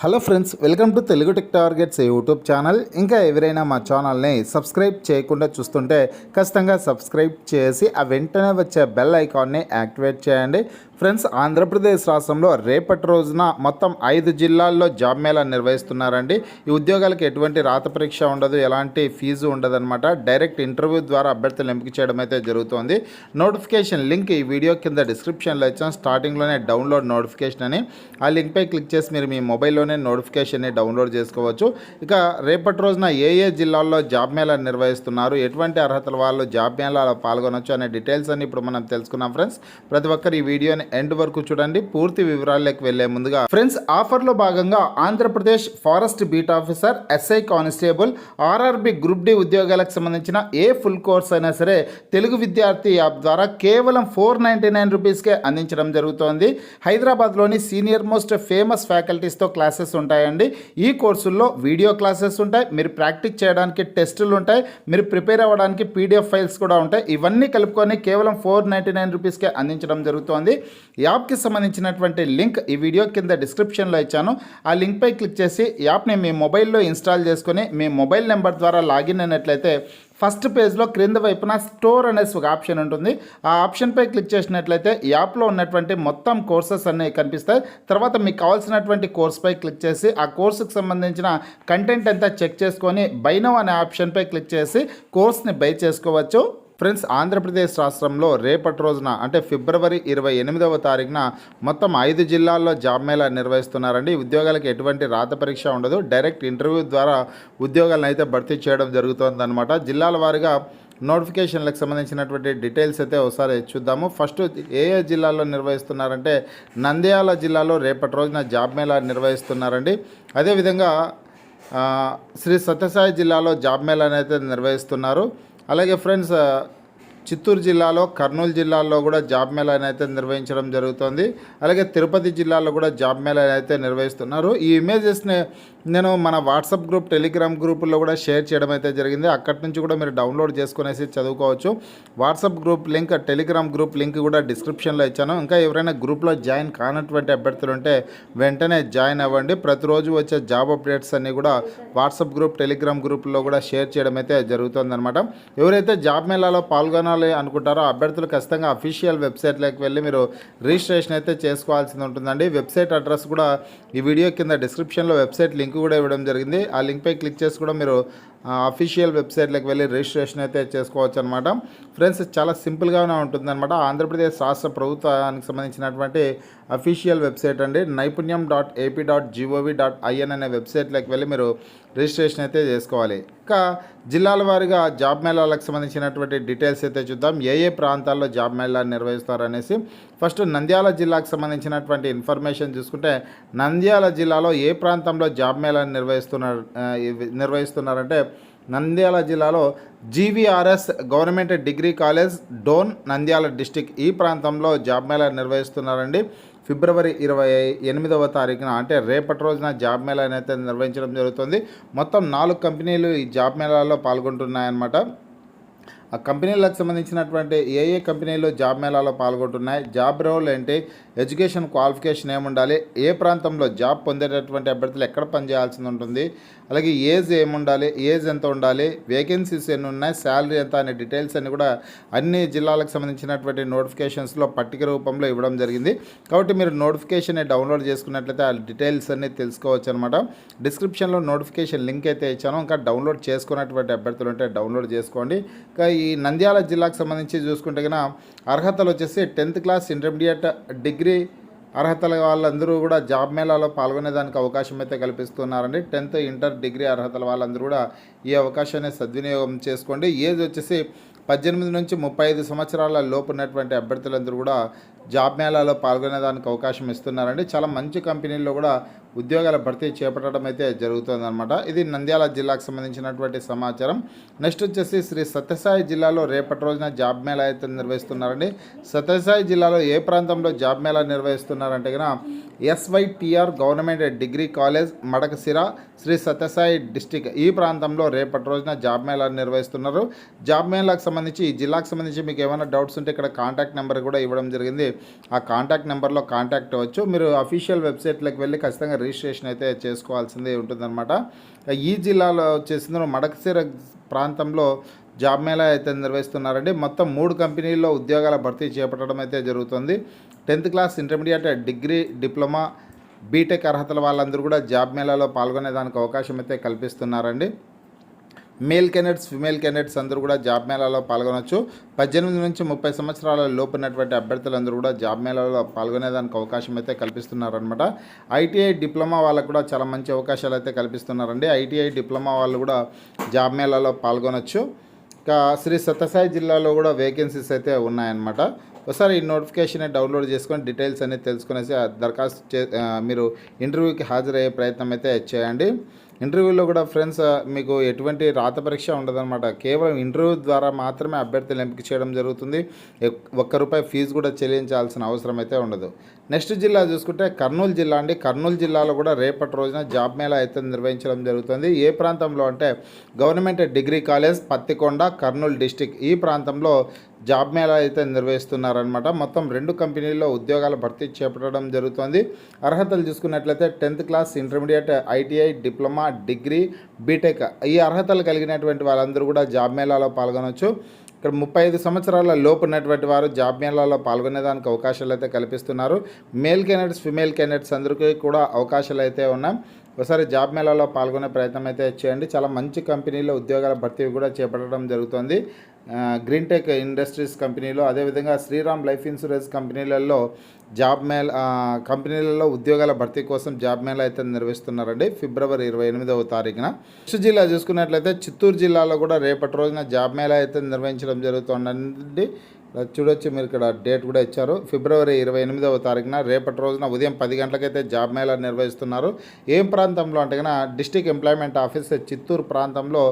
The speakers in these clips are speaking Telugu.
Hello friends, welcome to Telugu tech targets YouTube channel. ఇంకా ఎవరైనా మా ఛానల్ని సబ్స్క్రైబ్ చేయకుండా చూస్తుంటే ఖచ్చితంగా సబ్స్క్రైబ్ చేసి ఆ వెంటనే వచ్చే బెల్ ఐకాన్ని యాక్టివేట్ చేయండి. ఫ్రెండ్స్, ఆంధ్రప్రదేశ్ రాష్ట్రంలో రేపటి రోజున మొత్తం 5 జిల్లాల్లో జాబ్ మేళా నిర్వహిస్తున్నారండి. ఈ ఉద్యోగాలకు ఎటువంటి రాత పరీక్ష ఉండదు, ఎలాంటి ఫీజు ఉండదన్నమాట. డైరెక్ట్ ఇంటర్వ్యూ ద్వారా అభ్యర్థులు ఎంపిక చేయడం అయితే జరుగుతుంది. నోటిఫికేషన్ లింక్ ఈ వీడియో కింద డిస్క్రిప్షన్లో ఇచ్చాం. స్టార్టింగ్లోనే డౌన్లోడ్ నోటిఫికేషన్ అని ఆ లింక్పై క్లిక్ చేసి మీరు మీ మొబైల్లోనే నోటిఫికేషన్ని డౌన్లోడ్ చేసుకోవచ్చు. ఇక రేపటి రోజున ఏ జిల్లాల్లో జాబ్ మేళా నిర్వహిస్తున్నారు, ఎటువంటి అర్హతల వాళ్ళు జాబ్ మేళాలో పాల్గొనవచ్చు అనే డీటెయిల్స్ అన్ని ఇప్పుడు మనం తెలుసుకున్నాం. ఫ్రెండ్స్, ప్రతి ఒక్కరు ఈ వీడియోని ఎండ్ వరకు చూడండి. పూర్తి వివరాల్లోకి వెళ్లే ముందుగా ఫ్రెండ్స్, ఆఫర్లో భాగంగా Andhra Pradesh forest beat officer, SI constable, RRB group D ఉద్యోగాలకు సంబంధించిన ఏ ఫుల్ కోర్స్ అయినా సరే తెలుగు విద్యార్థి యాప్ ద్వారా కేవలం 499 రూపీస్కే అందించడం జరుగుతోంది. హైదరాబాద్లోని సీనియర్ మోస్ట్ ఫేమస్ ఫ్యాకల్టీస్తో క్లాసెస్ ఉంటాయండి. ఈ కోర్సుల్లో వీడియో క్లాసెస్ ఉంటాయి, మీరు ప్రాక్టీస్ చేయడానికి టెస్టులు ఉంటాయి, మీరు ప్రిపేర్ అవ్వడానికి పీడిఎఫ్ ఫైల్స్ కూడా ఉంటాయి. ఇవన్నీ కలుపుకొని కేవలం 499 రూపీస్కే అందించడం జరుగుతోంది. యాప్కి సంబంధించినటువంటి లింక్ ఈ వీడియో కింద డిస్క్రిప్షన్లో ఇచ్చాను. ఆ లింక్పై క్లిక్ చేసి యాప్ని మీ మొబైల్లో ఇన్స్టాల్ చేసుకొని మీ మొబైల్ నెంబర్ ద్వారా లాగిన్ అయినట్లయితే ఫస్ట్ పేజ్లో క్రింద వైపున స్టోర్ అనేసి ఒక ఆప్షన్ ఉంటుంది. ఆ ఆప్షన్పై క్లిక్ చేసినట్లయితే యాప్లో ఉన్నటువంటి మొత్తం కోర్సెస్ అన్నీ కనిపిస్తాయి. తర్వాత మీకు కావాల్సినటువంటి కోర్స్పై క్లిక్ చేసి ఆ కోర్సుకు సంబంధించిన కంటెంట్ అంతా చెక్ చేసుకొని బై నౌ అనే ఆప్షన్పై క్లిక్ చేసి కోర్స్ని బై చేసుకోవచ్చు. ఫ్రెండ్స్, ఆంధ్రప్రదేశ్ రాష్ట్రంలో రేపటి రోజున అంటే ఫిబ్రవరి 28వ తారీఖున మొత్తం 5 జిల్లాల్లో జాబ్ మేళా నిర్వహిస్తున్నారండి. ఉద్యోగాలకు ఎటువంటి రాత పరీక్ష ఉండదు, డైరెక్ట్ ఇంటర్వ్యూ ద్వారా ఉద్యోగాలను అయితే భర్తీ చేయడం జరుగుతుందన్నమాట. జిల్లాల వారీగా నోటిఫికేషన్లకు సంబంధించినటువంటి డీటెయిల్స్ అయితే ఒకసారి చూద్దాము. ఫస్ట్ ఏ జిల్లాలో నిర్వహిస్తున్నారంటే నంద్యాల జిల్లాలో రేపటి రోజున జాబ్ మేళా నిర్వహిస్తున్నారండి. అదేవిధంగా శ్రీ సత్యసాయి జిల్లాలో జాబ్ మేళాని అయితే నిర్వహిస్తున్నారు. అలాగే ఫ్రెండ్స్, చిత్తూరు జిల్లాలో, కర్నూలు జిల్లాలో కూడా జాబ్ మేళాని అయితే నిర్వహించడం జరుగుతుంది. అలాగే తిరుపతి జిల్లాలో కూడా జాబ్ మేళాని అయితే నిర్వహిస్తున్నారు. ఈ ఇమేజెస్ని నేను మన వాట్సాప్ గ్రూప్, టెలిగ్రామ్ గ్రూపుల్లో కూడా షేర్ చేయడం అయితే జరిగింది. అక్కడి నుంచి కూడా మీరు డౌన్లోడ్ చేసుకునేసి చదువుకోవచ్చు. WhatsApp group link, Telegram group link కూడా డిస్క్రిప్షన్లో ఇచ్చాను. ఇంకా ఎవరైనా గ్రూప్లో జాయిన్ కానటువంటి అభ్యర్థులు ఉంటే వెంటనే జాయిన్ అవ్వండి. ప్రతిరోజు వచ్చే జాబ్ అప్డేట్స్ అన్నీ కూడా వాట్సాప్ గ్రూప్, టెలిగ్రామ్ గ్రూపుల్లో కూడా షేర్ చేయడం అయితే జరుగుతుందన్నమాట. ఎవరైతే జాబ్ మేళాలో పాల్గొనాలి అనుకుంటారో అభ్యర్థులు ఖచ్చితంగా అఫీషియల్ వెబ్సైట్లోకి వెళ్ళి మీరు రిజిస్ట్రేషన్ అయితే చేసుకోవాల్సి ఉంటుందండి. వెబ్సైట్ అడ్రస్ కూడా ఈ వీడియో కింద డిస్క్రిప్షన్లో వెబ్సైట్ లింక్ కూడా ఇవ్వడం జరిగింది. ఆ లింక్పై క్లిక్ చేసి కూడా మీరు అఫీషియల్ వెబ్సైట్లోకి వెళ్ళి రిజిస్ట్రేషన్ అయితే చేసుకోవచ్చు అనమాట. ఫ్రెండ్స్, చాలా సింపుల్గానే ఉంటుందన్నమాట. ఆంధ్రప్రదేశ్ రాష్ట్ర ప్రభుత్వానికి సంబంధించినటువంటి అఫీషియల్ వెబ్సైట్ అండి. naipunyam.ap.gov.in అనే వెబ్సైట్లోకి వెళ్ళి మీరు రిజిస్ట్రేషన్ అయితే చేసుకోవాలి. ఇంకా జిల్లాల వారీగా జాబ్ మేళాలకు సంబంధించినటువంటి డీటెయిల్స్ అయితే చూద్దాం. ఏ ప్రాంతాల్లో జాబ్ మేళా నిర్వహిస్తారు అనేసి. ఫస్ట్ నంద్యాల జిల్లాకు సంబంధించినటువంటి ఇన్ఫర్మేషన్ చూసుకుంటే నంద్యాల జిల్లాలో ఏ ప్రాంతంలో జాబ్ మేళా నిర్వహిస్తున్నారంటే నంద్యాల జిల్లాలో GVRS government degree college, Dhone, Nandyal district ఈ ప్రాంతంలో జాబ్ మేళా నిర్వహిస్తున్నారండి. ఫిబ్రవరి 28వ తారీఖున అంటే రేపటి రోజున జాబ్ మేళా అయితే నిర్వహించడం జరుగుతుంది. మొత్తం 4 కంపెనీలు ఈ జాబ్ మేళాలో పాల్గొంటున్నాయన్నమాట. ఆ కంపెనీలకు సంబంధించినటువంటి ఏ కంపెనీలు జాబ్ మేళాలో పాల్గొంటున్నాయి, జాబ్ రోల్ ఏంటి, ఎడ్యుకేషన్ క్వాలిఫికేషన్ ఏముండాలి, ఏ ప్రాంతంలో జాబ్ పొందేటటువంటి అభ్యర్థులు ఎక్కడ పనిచేయాల్సి ఉంటుంది, అలాగే ఏజ్ ఏముండాలి, ఏజ్ ఎంత ఉండాలి, వేకెన్సీస్ ఎన్ని ఉన్నాయి, శాలరీ ఎంత అనే డీటెయిల్స్ అన్ని కూడా అన్ని జిల్లాలకు సంబంధించినటువంటి నోటిఫికేషన్స్లో పట్టిక రూపంలో ఇవ్వడం జరిగింది. కాబట్టి మీరు నోటిఫికేషన్ డౌన్లోడ్ చేసుకున్నట్లయితే ఆ డీటెయిల్స్ అన్ని తెలుసుకోవచ్చు అనమాట. డిస్క్రిప్షన్లో నోటిఫికేషన్ లింక్ అయితే ఇచ్చాను. ఇంకా డౌన్లోడ్ చేసుకున్నటువంటి అభ్యర్థులు ఉంటే డౌన్లోడ్ చేసుకోండి. ఇంకా ఈ నంద్యాల జిల్లాకు సంబంధించి చూసుకుంటే కన్నా అర్హతలు వచ్చేసి 10th క్లాస్, ఇంటర్మీడియట్, డిగ్రీ అర్హతల వాళ్ళందరూ కూడా జాబ్ మేళాలో పాల్గొనేదానికి అవకాశం అయితే కల్పిస్తున్నారండి. 10th, ఇంటర్, డిగ్రీ అర్హతల వాళ్ళందరూ కూడా ఈ అవకాశాన్ని సద్వినియోగం చేసుకోండి. ఏజ్ వచ్చేసి 18 నుంచి 35 సంవత్సరాల లోపు ఉన్నటువంటి అభ్యర్థులందరూ కూడా జాబ్ మేళాలో పాల్గొనేదానికి అవకాశం ఇస్తున్నారండి. చాలా మంచి కంపెనీల్లో కూడా ఉద్యోగాల భర్తీ చేపట్టడం అయితే జరుగుతుందన్నమాట. ఇది నంద్యాల జిల్లాకు సంబంధించినటువంటి సమాచారం. నెక్స్ట్ వచ్చేసి శ్రీ సత్యసాయి జిల్లాలో రేపటి రోజున జాబ్ మేళా అయితే నిర్వహిస్తున్నారండి. సత్యసాయి జిల్లాలో ఏ ప్రాంతంలో జాబ్ మేళా నిర్వహిస్తున్నారంటే కనుక SYTR government degree college, Madakasira, Sri Sathya Sai district ఈ ప్రాంతంలో రేపటి రోజున జాబ్ మేళా నిర్వహిస్తున్నారు. జాబ్ మేళాకు సంబంధించి ఈ జిల్లాకు సంబంధించి మీకు ఏమైనా డౌట్స్ ఉంటే ఇక్కడ కాంటాక్ట్ నెంబర్ కూడా ఇవ్వడం జరిగింది. ఆ కాంటాక్ట్ నెంబర్లో కాంటాక్ట్ అవ్వచ్చు. మీరు అఫీషియల్ వెబ్సైట్లోకి వెళ్ళి ఖచ్చితంగా రిజిస్ట్రేషన్ అయితే చేసుకోవాల్సిందే ఉంటుందన్నమాట. ఈ జిల్లాలో వచ్చేసి మడకశిర ప్రాంతంలో జాబ్ మేళా అయితే నిర్వహిస్తున్నారండి. మొత్తం 3 కంపెనీల్లో ఉద్యోగాల భర్తీ చేపట్టడం అయితే జరుగుతుంది. 10th class, intermediate, degree, diploma, BTech అర్హతల వాళ్ళందరూ కూడా జాబ్ మేళాలో పాల్గొనేదానికి అవకాశం అయితే కల్పిస్తున్నారండి. మేల్ క్యాండిడేట్స్, ఫిమేల్ క్యాండిడేట్స్ అందరూ కూడా జాబ్ మేళాలో పాల్గొనవచ్చు. 18 నుంచి 30 సంవత్సరాల లోపు ఉన్నటువంటి అభ్యర్థులందరూ కూడా జాబ్ మేళాలో పాల్గొనేదానికి అవకాశం అయితే కల్పిస్తున్నారనమాట. ఐటీఐ, డిప్లొమా వాళ్ళకు కూడా చాలా మంచి అవకాశాలు అయితే కల్పిస్తున్నారండి. ఐటీఐ, డిప్లొమా వాళ్ళు కూడా జాబ్ మేళాలో పాల్గొనవచ్చు. ఇంకా శ్రీ సత్యసాయి జిల్లాలో కూడా వేకెన్సీస్ అయితే ఉన్నాయన్నమాట. ఒకసారి ఈ నోటిఫికేషన్ డౌన్లోడ్ చేసుకొని డీటెయిల్స్ అనేది తెలుసుకునేసి దరఖాస్తు మీరు ఇంటర్వ్యూకి హాజరయ్యే ప్రయత్నం అయితే చేయండి. ఇంటర్వ్యూలో కూడా ఫ్రెండ్స్ మీకు ఎటువంటి రాత పరీక్ష ఉండదన్నమాట. కేవలం ఇంటర్వ్యూ ద్వారా మాత్రమే అభ్యర్థులు ఎంపిక చేయడం జరుగుతుంది. ₹1 ఫీజు కూడా చెల్లించాల్సిన అవసరం అయితే ఉండదు. నెక్స్ట్ జిల్లా చూసుకుంటే కర్నూలు జిల్లా అండి. కర్నూలు జిల్లాలో కూడా రేపటి రోజున జాబ్ మేళా అయితే నిర్వహించడం జరుగుతుంది. ఏ ప్రాంతంలో అంటే government degree college, Pattikonda, Kurnool district ఈ ప్రాంతంలో జాబ్ మేళా అయితే నిర్వహిస్తున్నారనమాట. మొత్తం 2 కంపెనీల్లో ఉద్యోగాల భర్తీ చేపట్టడం జరుగుతుంది. అర్హతలు చూసుకున్నట్లయితే 10th class, intermediate, ITI, diploma, degree, BTech ఈ అర్హతలు కలిగినటువంటి వాళ్ళందరూ కూడా జాబ్ మేళాలో పాల్గొనవచ్చు. ఇక్కడ 35 సంవత్సరాల లోపు ఉన్నటువంటి వారు జాబ్ మేళాలో పాల్గొనేదానికి అవకాశాలు అయితే కల్పిస్తున్నారు. మేల్ క్యాండిడేట్స్, ఫిమేల్ క్యాండిడేట్స్ అందరికీ కూడా అవకాశాలు అయితే ఉన్నాయి. ఒకసారి జాబ్ మేళాలో పాల్గొనే ప్రయత్నం అయితే చేయండి. చాలా మంచి కంపెనీలో ఉద్యోగాల భర్తీ కూడా చేపట్టడం జరుగుతుంది. గ్రీన్ టెక్ ఇండస్ట్రీస్ కంపెనీలో, అదేవిధంగా శ్రీరామ్ లైఫ్ ఇన్సూరెన్స్ కంపెనీలలో కంపెనీలలో ఉద్యోగాల భర్తీ కోసం జాబ్ మేళా అయితే నిర్వహిస్తున్నారండి ఫిబ్రవరి 28వ తారీఖున. నెక్స్ట్ జిల్లా చూసుకున్నట్లయితే చిత్తూరు జిల్లాలో కూడా రేపటి రోజున జాబ్ మేళా అయితే నిర్వహించడం జరుగుతుందండి. చూడొచ్చు, మీరు ఇక్కడ డేట్ కూడా ఇచ్చారు. ఫిబ్రవరి 28వ తారీఖున రేపటి రోజున ఉదయం 10 గంటలకైతే జాబ్ మేళా నిర్వహిస్తున్నారు. ఏం ప్రాంతంలో అంటే కన్నా డిస్ట్రిక్ట్ ఎంప్లాయ్మెంట్ ఆఫీస్ చిత్తూరు ప్రాంతంలో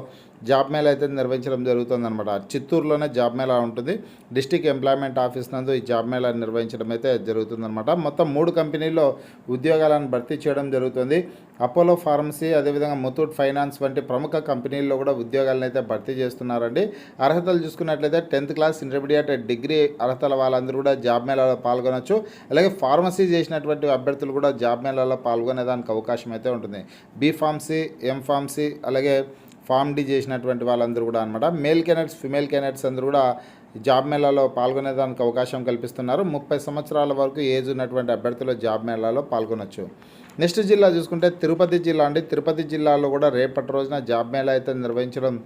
జాబ్ మేళా అయితే నిర్వహించడం జరుగుతుందన్నమాట. చిత్తూరులోనే జాబ్ మేళా ఉంటుంది. డిస్ట్రిక్ట్ ఎంప్లాయ్మెంట్ ఆఫీస్ నందు ఈ జాబ్ మేళా నిర్వహించడం అయితే జరుగుతుందన్నమాట. మొత్తం 3 కంపెనీల్లో ఉద్యోగాలను భర్తీ చేయడం జరుగుతుంది. అపోలో ఫార్మసీ, అదేవిధంగా ముతూట్ ఫైనాన్స్ వంటి ప్రముఖ కంపెనీల్లో కూడా ఉద్యోగాలను అయితే భర్తీ చేస్తున్నారండి. అర్హతలు చూసుకున్నట్లయితే 10th క్లాస్, ఇంటర్మీడియట్, డిగ్రీ అర్హతల వాళ్ళందరూ కూడా జాబ్ మేళాలో పాల్గొనవచ్చు. అలాగే ఫార్మసీ చేసినటువంటి అభ్యర్థులు కూడా జాబ్ మేళాలో పాల్గొనేదానికి అవకాశం అయితే ఉంటుంది. బీ ఫార్మసీ, ఎం ఫార్మసీ, అలాగే ఫార్మ్ డి చేసినటువంటి వాళ్ళందరూ కూడా అనమాట. మేల్ క్యాండిడేట్స్, ఫిమేల్ క్యాండిడేట్స్ అందరూ కూడా జాబ్ మేళాలో పాల్గొనేదానికి అవకాశం కల్పిస్తున్నారు. 30 సంవత్సరాల వరకు ఏజ్ ఉన్నటువంటి అభ్యర్థులు జాబ్ మేళాలో పాల్గొనవచ్చు. నెక్స్ట్ జిల్లా చూసుకుంటే తిరుపతి జిల్లా అండి. తిరుపతి జిల్లాలో కూడా రేపటి రోజున జాబ్ మేళా అయితే నిర్వహించడం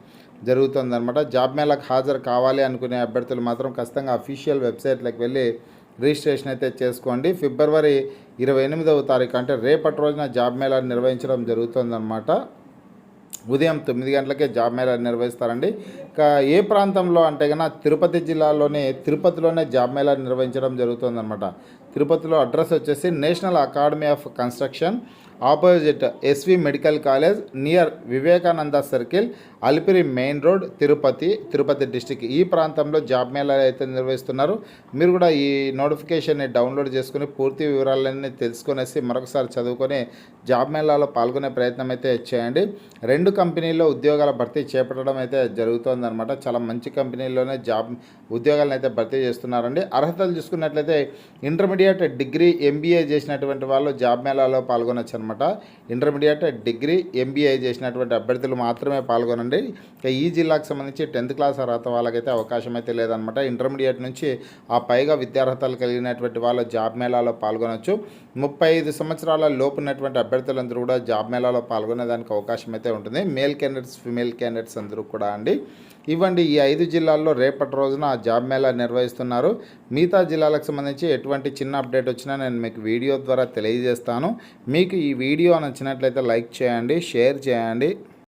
జరుగుతుందన్నమాట. జాబ్ మేళాకు హాజరు కావాలి అనుకునే అభ్యర్థులు మాత్రం ఖచ్చితంగా అఫీషియల్ వెబ్సైట్లకు వెళ్ళి రిజిస్ట్రేషన్ అయితే చేసుకోండి. ఫిబ్రవరి 28వ తారీఖు అంటే రేపటి రోజున జాబ్ మేళా నిర్వహించడం జరుగుతుందన్నమాట. ఉదయం 9 గంటలకే జాబ్ మేళా నిర్వహిస్తారండి. ఇంకా ఏ ప్రాంతంలో అంటే కన్నా తిరుపతి జిల్లాలోనే తిరుపతిలోనే జాబ్ మేళా నిర్వహించడం జరుగుతుందన్నమాట. తిరుపతిలో అడ్రస్ వచ్చేసి national academy of construction, opposite SV medical college, near Vivekananda circle, Alipiri main road, Tirupati district ఈ ప్రాంతంలో జాబ్ మేళా అయితే నిర్వహిస్తున్నారు. మీరు కూడా ఈ నోటిఫికేషన్ని డౌన్లోడ్ చేసుకుని పూర్తి వివరాలన్నీ తెలుసుకునేసి మరొకసారి చదువుకొని జాబ్ మేళాలో పాల్గొనే ప్రయత్నం అయితే చేయండి. 2 కంపెనీల్లో ఉద్యోగాల భర్తీ చేపట్టడం అయితే జరుగుతుందన్నమాట. చాలా మంచి కంపెనీల్లోనే ఉద్యోగాలను అయితే భర్తీ చేస్తున్నారండి. అర్హతలు చూసుకున్నట్లయితే ఇంటర్మీడియట్, డిగ్రీ, ఎంబీఏ చేసినటువంటి వాళ్ళు జాబ్ మేళాలో పాల్గొనవచ్చు అనమాట. ఇంటర్మీడియట్, డిగ్రీ, ఎంబీఏ చేసినటువంటి అభ్యర్థులు మాత్రమే పాల్గొనండి. ఈ జిల్లాకు సంబంధించి 10th క్లాస్ అర్హత వాళ్ళకైతే అవకాశం అయితే లేదనమాట. ఇంటర్మీడియట్ నుంచి ఆ పైగా విద్యార్హతలు కలిగినటువంటి వాళ్ళు జాబ్ మేళాలో పాల్గొనవచ్చు. 35 సంవత్సరాల లోపు ఉన్నటువంటి అభ్యర్థులందరూ కూడా జాబ్ మేళాలో పాల్గొనేదానికి అవకాశం అయితే ఉంటుంది. మేల్ క్యాండిడేట్స్, ఫిమేల్ క్యాండిడేట్స్ అందరూ కూడా అండి. ఇవ్వండి ఈ 5 జిల్లాల్లో రేపటి రోజున జాబ్ మేళా నిర్వహిస్తున్నారు. మిగతా జిల్లాలకు సంబంధించి ఎటువంటి చిన్న అప్డేట్ వచ్చినా నేను మీకు వీడియో ద్వారా తెలియజేస్తాను. మీకు ఈ వీడియో నచ్చినట్లయితే లైక్ చేయండి, షేర్ చేయండి.